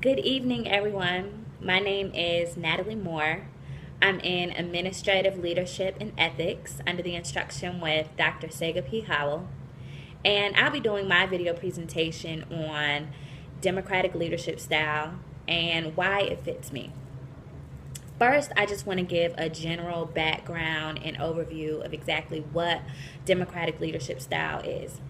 Good evening, everyone. My name is Natalie Moore. I'm in Administrative Leadership and Ethics under the instruction with Dr. Sega P. Howell. And I'll be doing my video presentation on democratic leadership style and why it fits me. First, I just want to give a general background and overview of exactly what democratic leadership style is.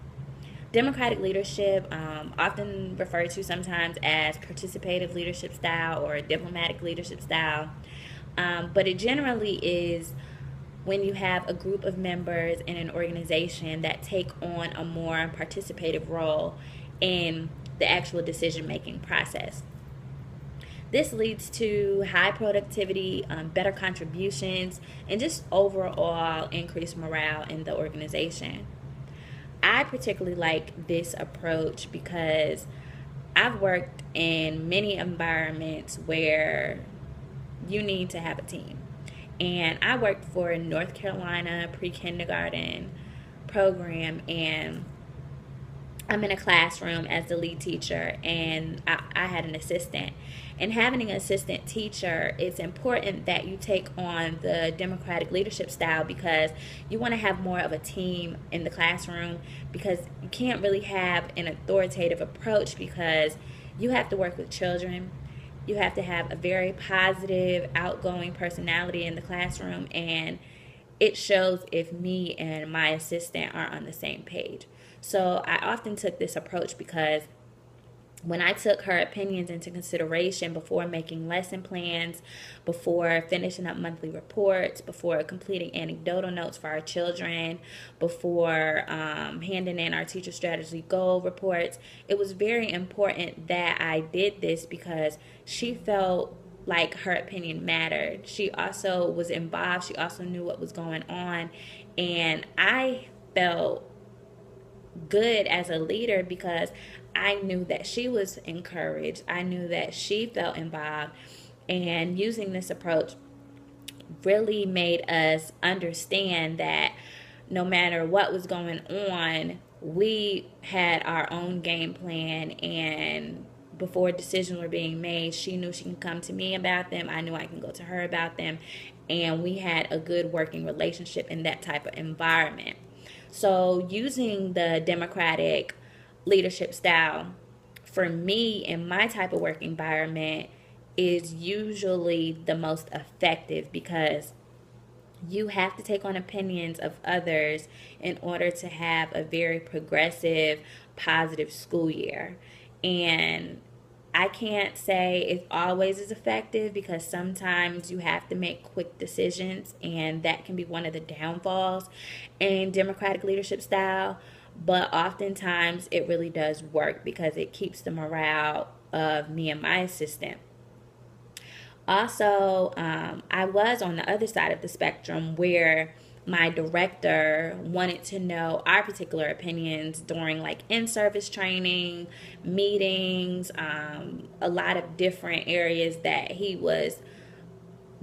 Democratic leadership, often referred to sometimes as participative leadership style or diplomatic leadership style, but it generally is when you have a group of members in an organization that take on a more participative role in the actual decision-making process. This leads to high productivity, better contributions, and just overall increased morale in the organization. I particularly like this approach because I've worked in many environments where you need to have a team. And I worked for a North Carolina pre-kindergarten program, and I'm in a classroom as the lead teacher, and I had an assistant. And having an assistant teacher, it's important that you take on the democratic leadership style because you want to have more of a team in the classroom, because you can't really have an authoritative approach because you have to work with children. You have to have a very positive, outgoing personality in the classroom, and it shows if me and my assistant are on the same page. So I often took this approach because when I took her opinions into consideration before making lesson plans, before finishing up monthly reports, before completing anecdotal notes for our children, before handing in our teacher strategy goal reports, it was very important that I did this because she felt like her opinion mattered. She also was involved. She also knew what was going on. And I felt good as a leader because I knew that she was encouraged. I knew that she felt involved. And using this approach really made us understand that no matter what was going on, we had our own game plan, and before decisions were being made, she knew she can come to me about them. I knew I can go to her about them. And we had a good working relationship in that type of environment. So using the democratic leadership style for me in my type of work environment is usually the most effective because you have to take on opinions of others in order to have a very progressive, positive school year. And I can't say it always is effective because sometimes you have to make quick decisions, and that can be one of the downfalls in democratic leadership style. But oftentimes it really does work because it keeps the morale of me and my assistant. Also, I was on the other side of the spectrum where my director wanted to know our particular opinions during like in-service training, meetings, a lot of different areas that he was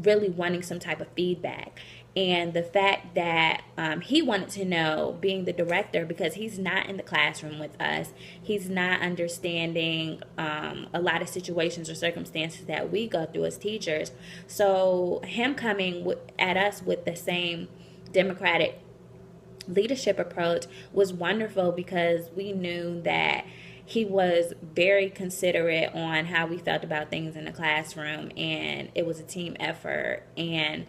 really wanting some type of feedback. And the fact that he wanted to know, being the director, because he's not in the classroom with us, he's not understanding a lot of situations or circumstances that we go through as teachers. So him coming at us with the same democratic leadership approach was wonderful because we knew that he was very considerate on how we felt about things in the classroom, and it was a team effort. And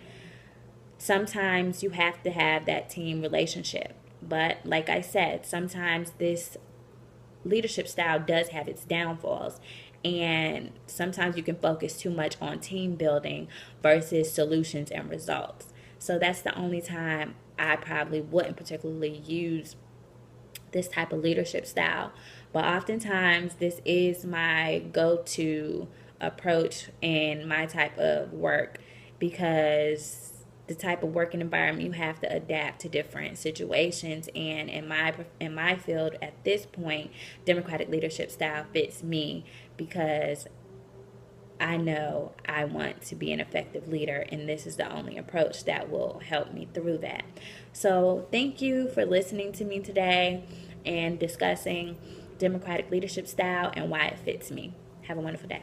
sometimes you have to have that team relationship. But like I said, sometimes this leadership style does have its downfalls. And sometimes you can focus too much on team building versus solutions and results. So that's the only time I probably wouldn't particularly use this type of leadership style. But oftentimes this is my go-to approach in my type of work because the type of working environment, you have to adapt to different situations. And in my field at this point, democratic leadership style fits me because I know I want to be an effective leader, and this is the only approach that will help me through that. So thank you for listening to me today and discussing democratic leadership style and why it fits me. Have a wonderful day.